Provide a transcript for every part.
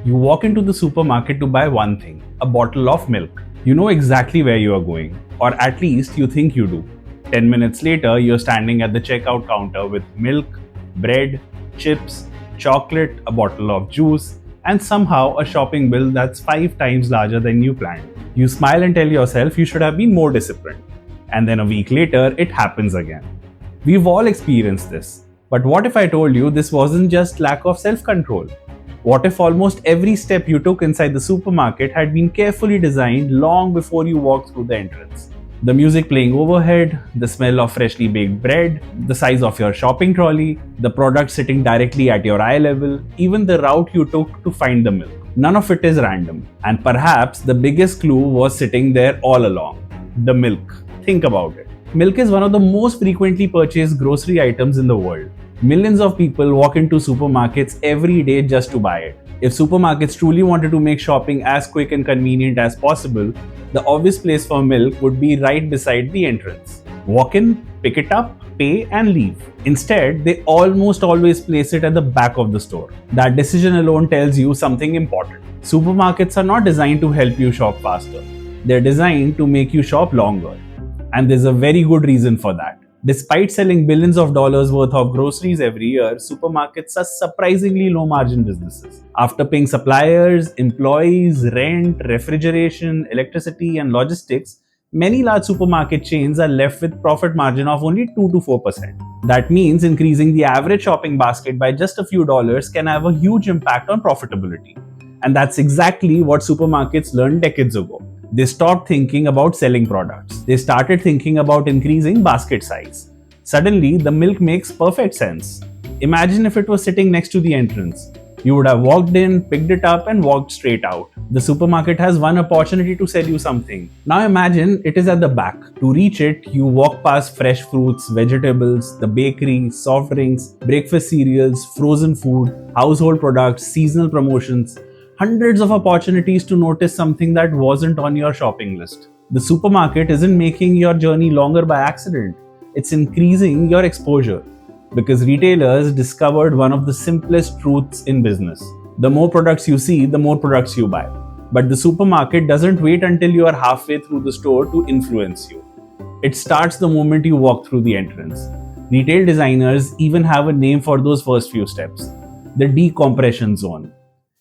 You walk into the supermarket to buy one thing, a bottle of milk. You know exactly where you are going, or at least you think you do. 10 minutes later, you're standing at the checkout counter with milk, bread, chips, chocolate, a bottle of juice, and somehow a shopping bill that's 5 times larger than you planned. You smile and tell yourself you should have been more disciplined. And then a week later, it happens again. We've all experienced this. But what if I told you this wasn't just lack of self-control? What if almost every step you took inside the supermarket had been carefully designed long before you walked through the entrance? The music playing overhead, the smell of freshly baked bread, the size of your shopping trolley, the product sitting directly at your eye level, even the route you took to find the milk. None of it is random. And perhaps the biggest clue was sitting there all along. The milk. Think about it. Milk is one of the most frequently purchased grocery items in the world. Millions of people walk into supermarkets every day just to buy it. If supermarkets truly wanted to make shopping as quick and convenient as possible, the obvious place for milk would be right beside the entrance. Walk in, pick it up, pay and leave. Instead, they almost always place it at the back of the store. That decision alone tells you something important. Supermarkets are not designed to help you shop faster. They're designed to make you shop longer. And there's a very good reason for that. Despite selling billions of dollars worth of groceries every year, supermarkets are surprisingly low margin businesses. After paying suppliers, employees, rent, refrigeration, electricity, and logistics, many large supermarket chains are left with profit margin of only 2 to 4%. That means increasing the average shopping basket by just a few dollars can have a huge impact on profitability. And that's exactly what supermarkets learned decades ago. They stopped thinking about selling products. They started thinking about increasing basket size. Suddenly, the milk makes perfect sense. Imagine if it was sitting next to the entrance. You would have walked in, picked it up, and walked straight out. The supermarket has one opportunity to sell you something. Now imagine it is at the back. To reach it, you walk past fresh fruits, vegetables, the bakery, soft drinks, breakfast cereals, frozen food, household products, seasonal promotions. Hundreds of opportunities to notice something that wasn't on your shopping list. The supermarket isn't making your journey longer by accident. It's increasing your exposure. Because retailers discovered one of the simplest truths in business. The more products you see, the more products you buy. But the supermarket doesn't wait until you are halfway through the store to influence you. It starts the moment you walk through the entrance. Retail designers even have a name for those first few steps. The decompression zone.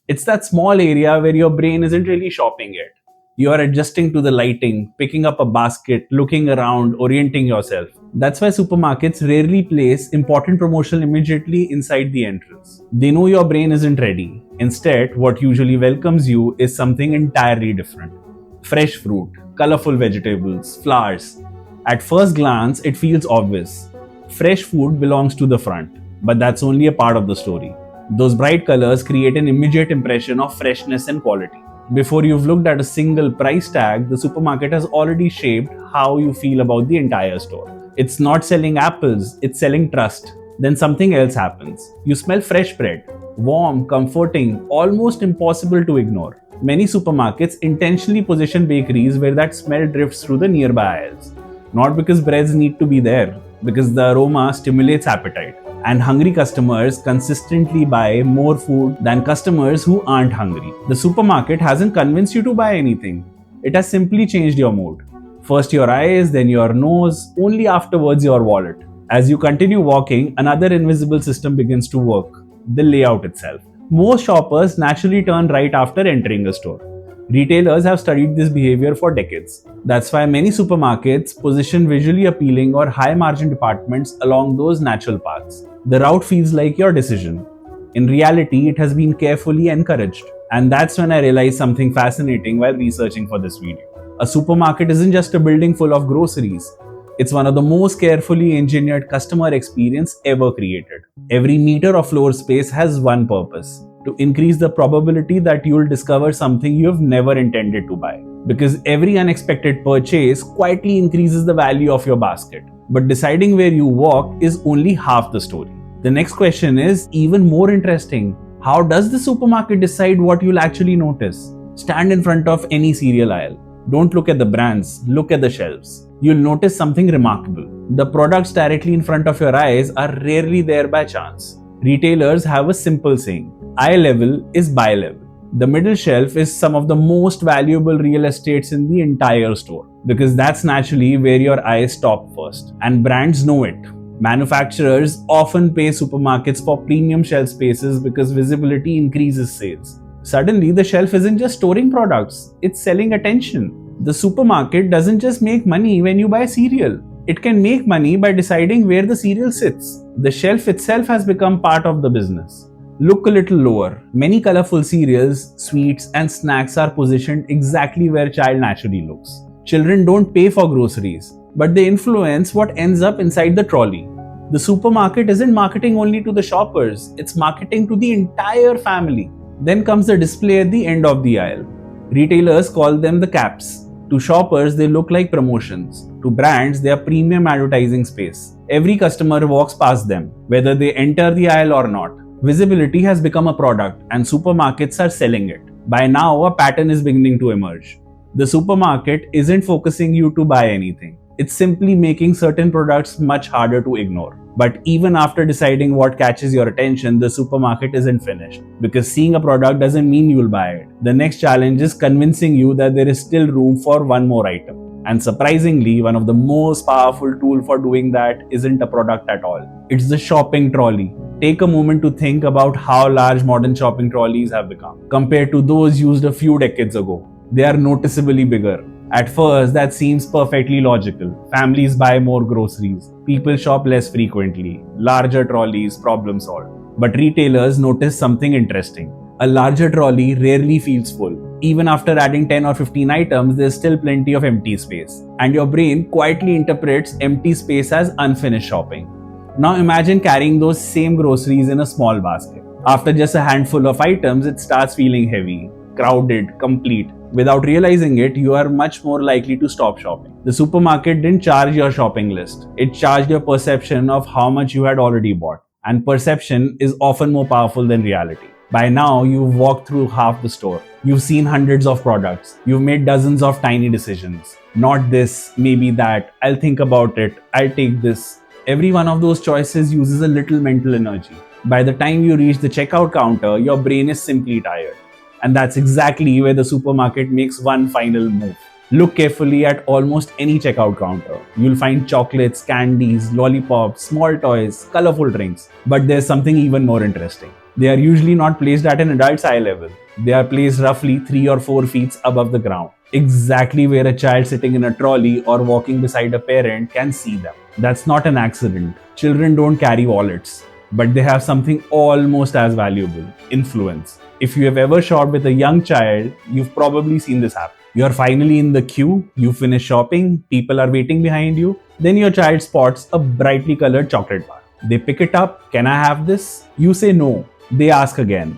It's that small area where your brain isn't really shopping yet. You are adjusting to the lighting, picking up a basket, looking around, orienting yourself. That's why supermarkets rarely place important promotion immediately inside the entrance. They know your brain isn't ready. Instead, what usually welcomes you is something entirely different. Fresh fruit, colorful vegetables, flowers. At first glance, it feels obvious. Fresh food belongs to the front, but that's only a part of the story. Those bright colors create an immediate impression of freshness and quality. Before you've looked at a single price tag, the supermarket has already shaped how you feel about the entire store. It's not selling apples, it's selling trust. Then something else happens. You smell fresh bread. Warm, comforting, almost impossible to ignore. Many supermarkets intentionally position bakeries where that smell drifts through the nearby aisles. Not because breads need to be there, because the aroma stimulates appetite. And hungry customers consistently buy more food than customers who aren't hungry. The supermarket hasn't convinced you to buy anything. It has simply changed your mood. First your eyes, then your nose, only afterwards your wallet. As you continue walking, another invisible system begins to work: the layout itself. Most shoppers naturally turn right after entering a store. Retailers have studied this behavior for decades. That's why many supermarkets position visually appealing or high-margin departments along those natural paths. The route feels like your decision. In reality, it has been carefully encouraged. And that's when I realized something fascinating while researching for this video. A supermarket isn't just a building full of groceries. It's one of the most carefully engineered customer experience ever created. Every meter of floor space has one purpose: to increase the probability that you'll discover something you have never intended to buy. Because every unexpected purchase quietly increases the value of your basket. But deciding where you walk is only half the story. The next question is even more interesting. How does the supermarket decide what you'll actually notice? Stand in front of any cereal aisle. Don't look at the brands, look at the shelves. You'll notice something remarkable. The products directly in front of your eyes are rarely there by chance. Retailers have a simple saying: eye level is buy level. The middle shelf is some of the most valuable real estates in the entire store because that's naturally where your eyes stop first. And brands know it. Manufacturers often pay supermarkets for premium shelf spaces because visibility increases sales. Suddenly, the shelf isn't just storing products, it's selling attention. The supermarket doesn't just make money when you buy cereal. It can make money by deciding where the cereal sits. The shelf itself has become part of the business. Look a little lower. Many colorful cereals, sweets, and snacks are positioned exactly where child naturally looks. Children don't pay for groceries, but they influence what ends up inside the trolley. The supermarket isn't marketing only to the shoppers, it's marketing to the entire family. Then comes the display at the end of the aisle. Retailers call them the caps. To shoppers, they look like promotions. To brands, they are premium advertising space. Every customer walks past them, whether they enter the aisle or not. Visibility has become a product, and supermarkets are selling it. By now, a pattern is beginning to emerge. The supermarket isn't focusing you to buy anything. It's simply making certain products much harder to ignore. But even after deciding what catches your attention, the supermarket isn't finished. Because seeing a product doesn't mean you'll buy it. The next challenge is convincing you that there is still room for one more item. And surprisingly, one of the most powerful tools for doing that isn't a product at all. It's the shopping trolley. Take a moment to think about how large modern shopping trolleys have become. Compared to those used a few decades ago, they are noticeably bigger. At first, that seems perfectly logical. Families buy more groceries. People shop less frequently. Larger trolleys, problem solved. But retailers notice something interesting. A larger trolley rarely feels full. Even after adding 10 or 15 items, there's still plenty of empty space. And your brain quietly interprets empty space as unfinished shopping. Now imagine carrying those same groceries in a small basket. After just a handful of items, it starts feeling heavy, crowded, complete. Without realizing it, you are much more likely to stop shopping. The supermarket didn't charge your shopping list. It charged your perception of how much you had already bought. And perception is often more powerful than reality. By now, you've walked through half the store. You've seen hundreds of products. You've made dozens of tiny decisions. Not this, maybe that, I'll think about it, I'll take this. Every one of those choices uses a little mental energy. By the time you reach the checkout counter, your brain is simply tired. And that's exactly where the supermarket makes one final move. Look carefully at almost any checkout counter. You'll find chocolates, candies, lollipops, small toys, colorful drinks. But there's something even more interesting. They are usually not placed at an adult's eye level. They are placed roughly 3 or 4 feet above the ground, exactly where a child sitting in a trolley or walking beside a parent can see them. That's not an accident. Children don't carry wallets, but they have something almost as valuable: influence. If you have ever shopped with a young child, you've probably seen this happen. You're finally in the queue, you finish shopping, people are waiting behind you, then your child spots a brightly colored chocolate bar. They pick it up. Can I have this? You say no. They ask again.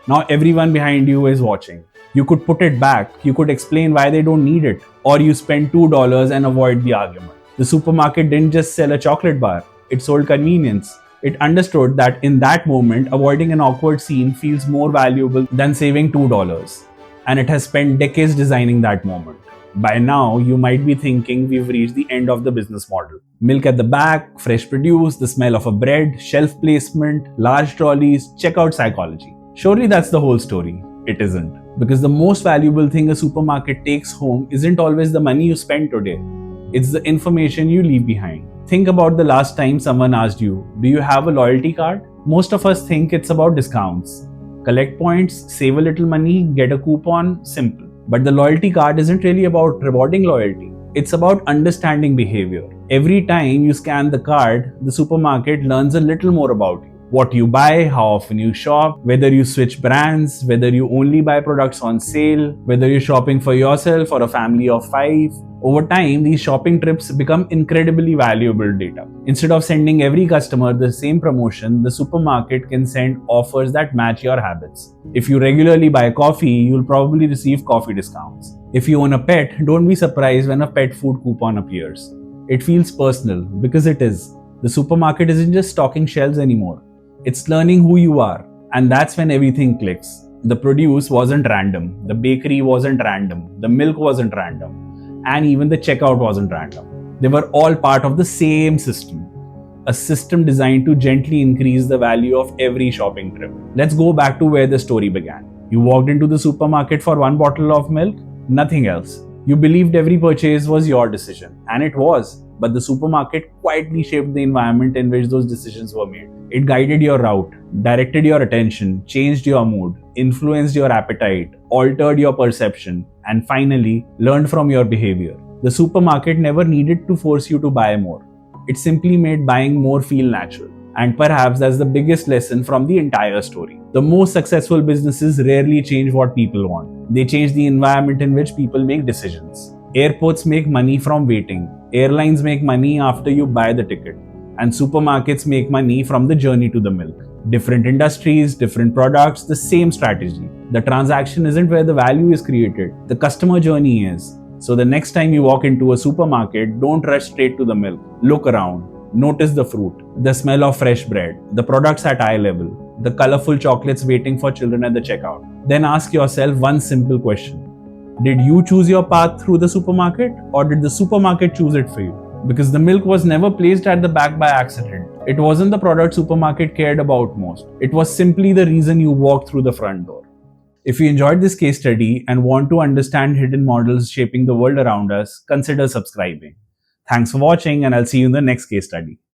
Now everyone behind you is watching. You could put it back, you could explain why they don't need it, or you spend $2 and avoid the argument. The supermarket didn't just sell a chocolate bar, it sold convenience. It understood that in that moment, avoiding an awkward scene feels more valuable than saving $2. And it has spent decades designing that moment. By now, you might be thinking we've reached the end of the business model. Milk at the back, fresh produce, the smell of a bread, shelf placement, large trolleys, checkout psychology. Surely that's the whole story. It isn't. Because the most valuable thing a supermarket takes home isn't always the money you spend today. It's the information you leave behind. Think about the last time someone asked you, do you have a loyalty card? Most of us think it's about discounts. Collect points, save a little money, get a coupon, simple. But the loyalty card isn't really about rewarding loyalty. It's about understanding behavior. Every time you scan the card, the supermarket learns a little more about you. What you buy, how often you shop, whether you switch brands, whether you only buy products on sale, whether you're shopping for yourself or a family of 5. Over time, these shopping trips become incredibly valuable data. Instead of sending every customer the same promotion, the supermarket can send offers that match your habits. If you regularly buy coffee, you'll probably receive coffee discounts. If you own a pet, don't be surprised when a pet food coupon appears. It feels personal because it is. The supermarket isn't just stocking shelves anymore. It's learning who you are, and that's when everything clicks. The produce wasn't random, the bakery wasn't random, the milk wasn't random, and even the checkout wasn't random. They were all part of the same system. A system designed to gently increase the value of every shopping trip. Let's go back to where the story began. You walked into the supermarket for one bottle of milk, nothing else. You believed every purchase was your decision, and it was, but the supermarket quietly shaped the environment in which those decisions were made. It guided your route, directed your attention, changed your mood, influenced your appetite, altered your perception, and finally, learned from your behavior. The supermarket never needed to force you to buy more. It simply made buying more feel natural. And perhaps that's the biggest lesson from the entire story. The most successful businesses rarely change what people want. They change the environment in which people make decisions. Airports make money from waiting. Airlines make money after you buy the ticket. And supermarkets make money from the journey to the milk. Different industries, different products, the same strategy. The transaction isn't where the value is created. The customer journey is. So the next time you walk into a supermarket, don't rush straight to the milk. Look around. Notice the fruit, the smell of fresh bread, the products at eye level, the colorful chocolates waiting for children at the checkout. Then ask yourself one simple question. Did you choose your path through the supermarket, or did the supermarket choose it for you? Because the milk was never placed at the back by accident. It wasn't the product supermarket cared about most. It was simply the reason you walked through the front door. If you enjoyed this case study and want to understand hidden models shaping the world around us, consider subscribing. Thanks for watching, and I'll see you in the next case study.